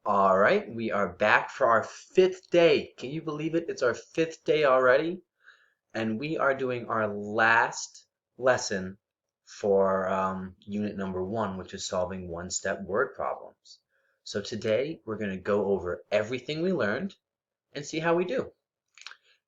All right, we are back for our fifth day. Can you believe it? It's our fifth day already, and we are doing our last lesson for unit number 1, which is solving one-step word problems. So today we're going to go over everything we learned and see how we do.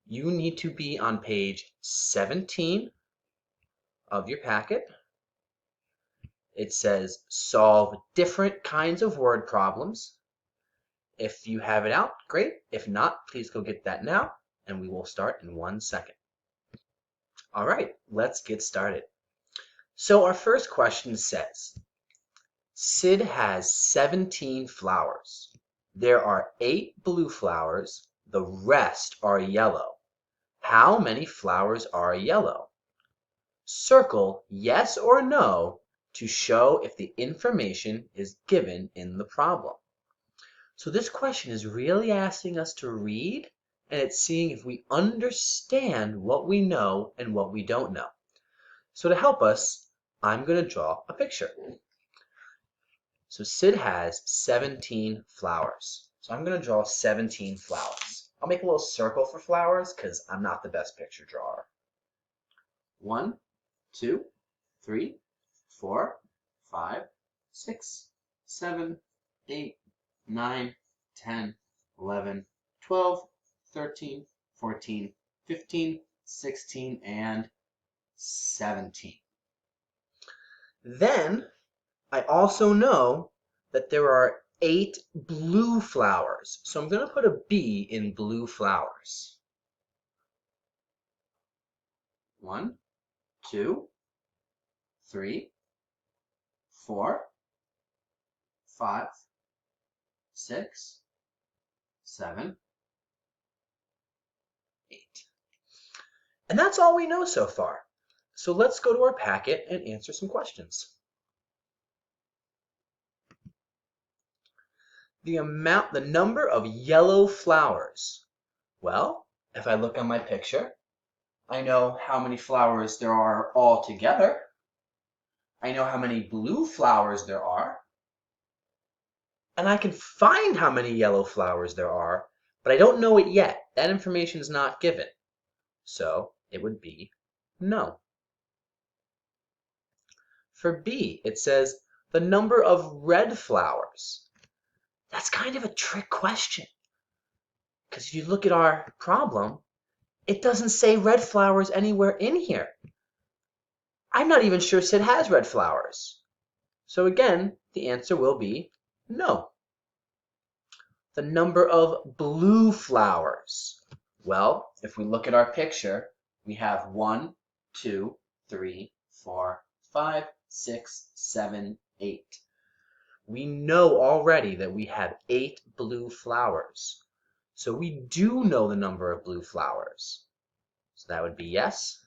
You need to be on page 17 of your packet. It says solve different kinds of word problems. If you have it out, great. If not, please go get that now, and we will start in 1 second. All right, let's get started. So our first question says, Sid has 17 flowers. There are 8 blue flowers. The rest are yellow. How many flowers are yellow? Circle yes or no to show if the information is given in the problem. So this question is really asking us to read, and it's seeing if we understand what we know and what we don't know. So to help us, I'm going to draw a picture. So Sid has 17 flowers. So I'm going to draw 17 flowers. I'll make a little circle for flowers because I'm not the best picture drawer. 1, 2, 3, 4, 5, 6, 7, 8, 9, 10, 11, 12, 13, 14, 15, 16, and 17. Then I also know that there are 8 blue flowers. So I'm going to put a B in blue flowers. 1, 2, 3, 4, 5, 6, 7, 8. And that's all we know so far. So let's go to our packet and answer some questions. The number of yellow flowers. Well, if I look on my picture, I know how many flowers there are all together. I know how many blue flowers there are. And I can find how many yellow flowers there are, but I don't know it yet. That information is not given. So it would be no. For B, it says the number of red flowers. That's kind of a trick question. Because if you look at our problem, it doesn't say red flowers anywhere in here. I'm not even sure Sid has red flowers. So again, the answer will be no. The number of blue flowers. Well, if we look at our picture, we have 1, 2, 3, 4, 5, 6, 7, 8. We know already that we have 8 blue flowers. So we do know the number of blue flowers. So that would be yes.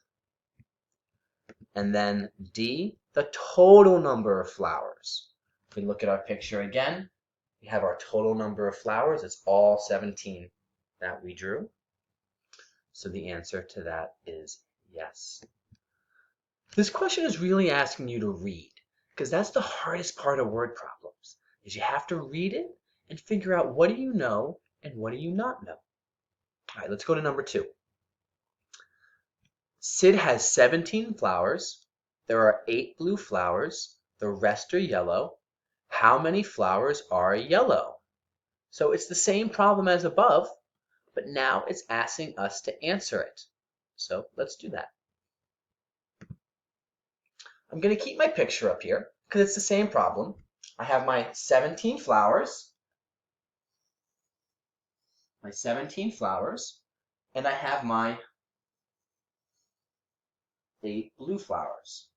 And then D, the total number of flowers. If we look at our picture again, we have our total number of flowers. It's all 17 that we drew. So the answer to that is yes. This question is really asking you to read, because that's the hardest part of word problems, is you have to read it and figure out what do you know and what do you not know. All right, let's go to number 2. Sid has 17 flowers. There are 8 blue flowers. The rest are yellow. How many flowers are yellow? So it's the same problem as above, but now it's asking us to answer it. So let's do that. I'm going to keep my picture up here because it's the same problem. I have my 17 flowers, and I have my 8 blue flowers.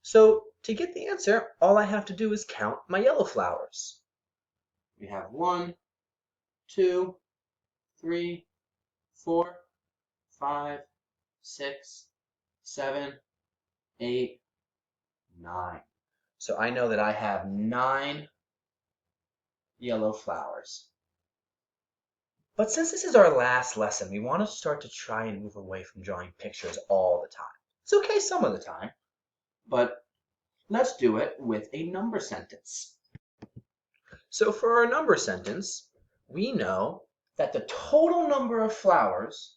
So to get the answer, all I have to do is count my yellow flowers. We have 1, 2, 3, 4, 5, 6, 7, 8, 9. So I know that I have 9 yellow flowers. But since this is our last lesson, we want to start to try and move away from drawing pictures all the time. It's okay some of the time, but let's do it with a number sentence. So for our number sentence, we know that the total number of flowers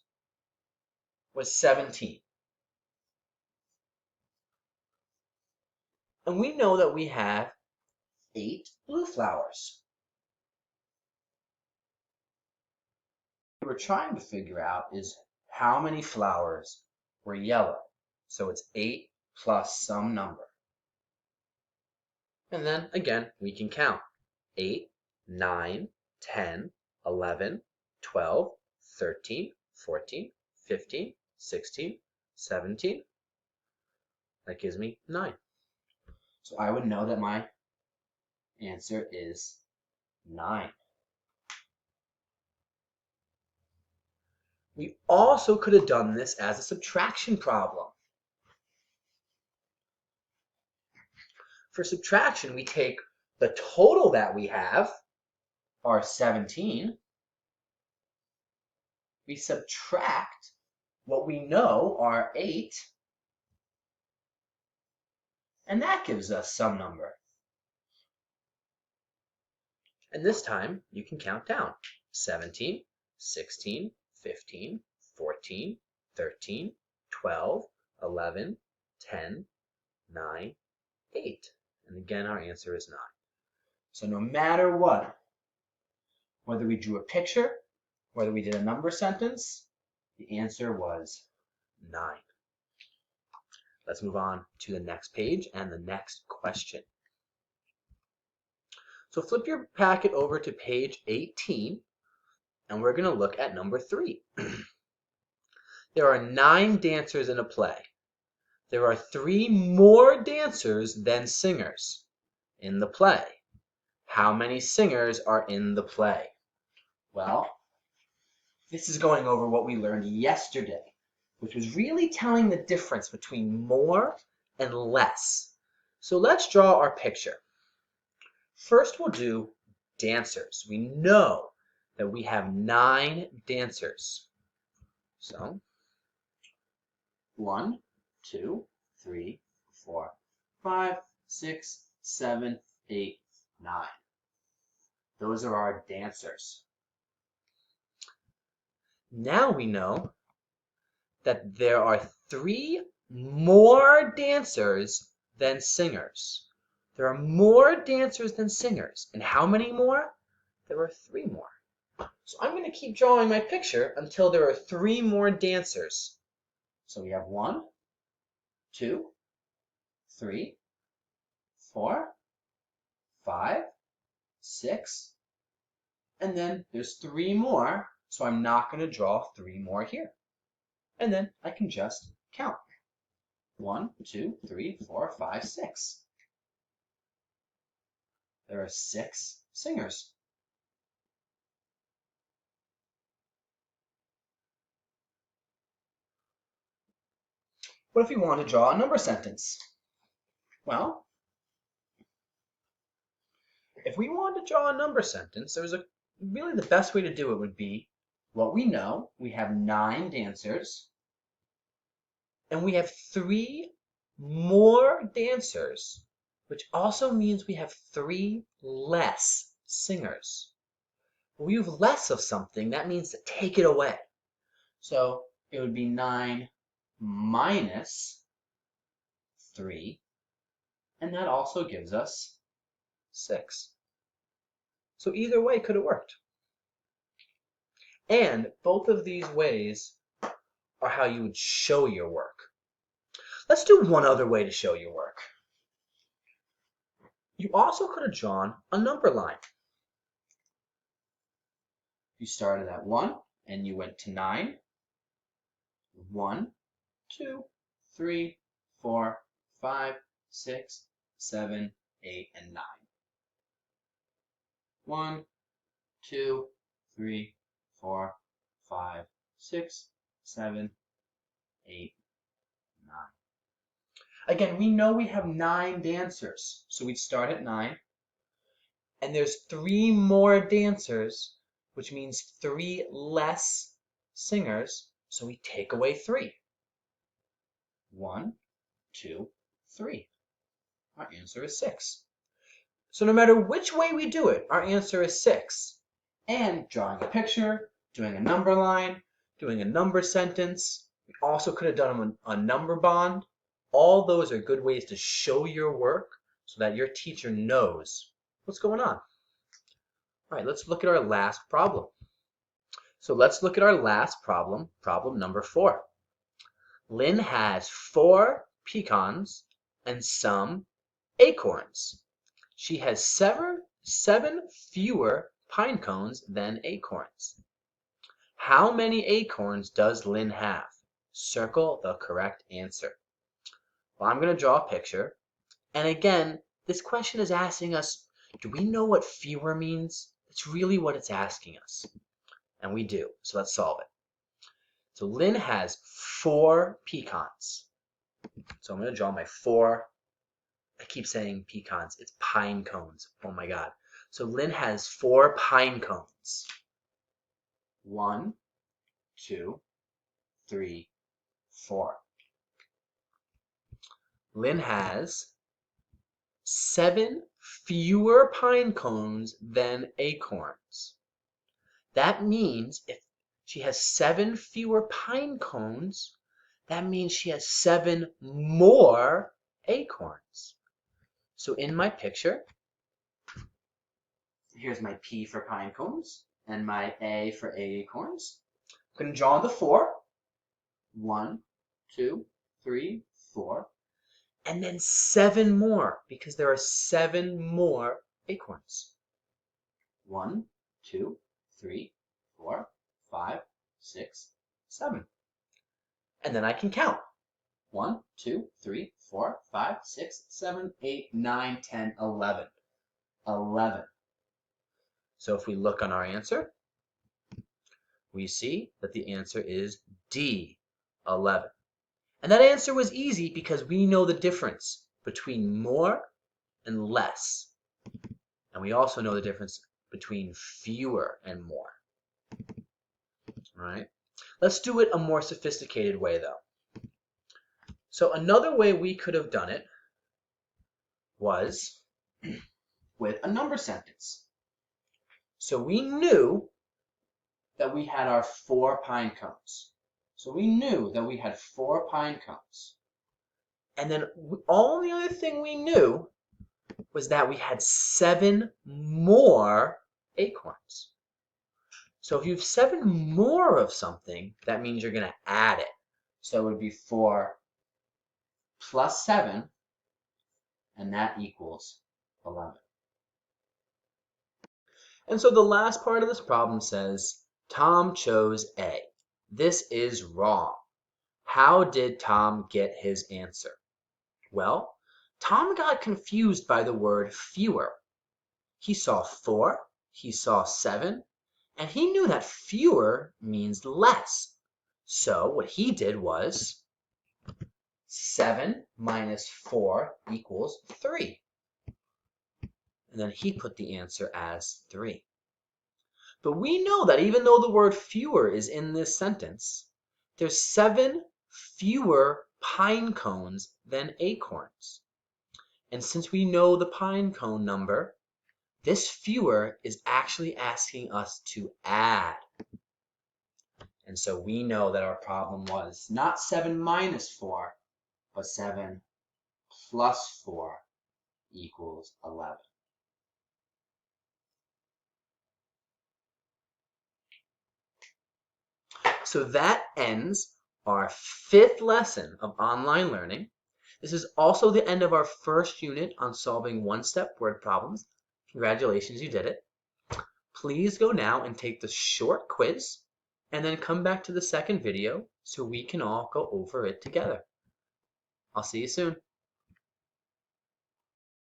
was 17. And we know that we have 8 blue flowers. What we're trying to figure out is how many flowers were yellow. So it's 8 plus some number. And then again, we can count. 8, 9, 10, 11, 12, 13, 14, 15, 16, 17. That gives me 9. So I would know that my answer is 9. We also could have done this as a subtraction problem. For subtraction, we take the total that we have, our 17. We subtract what we know are 8, and that gives us some number. And this time, you can count down. 17, 16, 15, 14, 13, 12, 11, 10, 9, 8. And again, our answer is 9. So no matter what, whether we drew a picture, whether we did a number sentence, the answer was 9. Let's move on to the next page and the next question. So flip your packet over to page 18, and we're going to look at number 3. There are 9 dancers in a play. There are 3 more dancers than singers in the play. How many singers are in the play? Well, this is going over what we learned yesterday, which was really telling the difference between more and less. So let's draw our picture. First, we'll do dancers. We know that we have 9 dancers. So 1, 2, 3, 4, 5, 6, 7, 8, 9. Those are our dancers. Now we know that there are 3 more dancers than singers. There are more dancers than singers. And how many more? There are 3 more. So I'm going to keep drawing my picture until there are 3 more dancers. So we have 1, 2, 3, 4, 5, 6, and then there's 3 more, so I'm not going to draw 3 more here. And then I can just count. 1, 2, 3, 4, 5, 6. There are 6 singers. What if we want to draw a number sentence? Well, if we want to draw a number sentence, really the best way to do it would be what we know. We have 9 dancers, and we have 3 more dancers, which also means we have 3 less singers. When we have less of something, that means to take it away. So it would be 9 minus 3, and that also gives us 6. So either way could have worked. And both of these ways are how you would show your work. Let's do one other way to show your work. You also could have drawn a number line. You started at 1 and you went to 9. 1, 2, 3, 4, 5, 6, 7, 8, and 9. 1, 2, 3, 4, 5, 6, 7, 8, 9. Again, we know we have 9 dancers, so we'd start at 9. And there's 3 more dancers, which means 3 less singers, so we take away 3. 1, 2, 3. Our answer is 6. So no matter which way we do it, our answer is 6. And drawing a picture, doing a number line, doing a number sentence, we also could have done a number bond. All those are good ways to show your work so that your teacher knows what's going on. All right, let's look at our last problem. So let's look at our last problem, problem number 4. Lynn has 4 pecans and some acorns. She has 7 fewer pine cones than acorns. How many acorns does Lynn have? Circle the correct answer. Well, I'm going to draw a picture. And again, this question is asking us, do we know what fewer means? It's really what it's asking us. And we do. So let's solve it. So Lynn has 4 pecans. So I'm going to draw my 4. I keep saying pecans. It's pine cones. Oh my God. So Lynn has 4 pine cones. 1, 2, 3, 4. Lynn has 7 fewer pine cones than acorns. That means if she has 7 fewer pine cones, that means she has 7 more acorns. So in my picture, here's my P for pine cones and my A for acorns. I'm going to draw the 4. 1, 2, 3, 4. And then 7 more because there are 7 more acorns. 1, 2, 3, 4, 5, 6, 7. And then I can count. 1, 2, 3, 4, 5, 6, 7, 8, 9, 10, 11. 11. So if we look on our answer, we see that the answer is D, 11. And that answer was easy because we know the difference between more and less. And we also know the difference between fewer and more. All right? Let's do it a more sophisticated way, though. So another way we could have done it was with a number sentence. So we knew that we had our 4 pine cones. So we knew that we had 4 pine cones. And then all the other thing we knew was that we had 7 more acorns. So if you have 7 more of something, that means you're going to add it. So it would be 4 plus 7, and that equals 11. And so the last part of this problem says, Tom chose A. This is wrong. How did Tom get his answer? Well, Tom got confused by the word fewer. He saw 4, he saw 7, and he knew that fewer means less. So what he did was 7 minus 4 equals 3. And then he put the answer as 3. But we know that even though the word fewer is in this sentence, there's 7 fewer pine cones than acorns. And since we know the pine cone number, this fewer is actually asking us to add. And so we know that our problem was not 7 minus 4, but 7 plus 4 equals 11. So that ends our 5th lesson of online learning. This is also the end of our first unit on solving one-step word problems. Congratulations, you did it. Please go now and take the short quiz and then come back to the second video so we can all go over it together. I'll see you soon.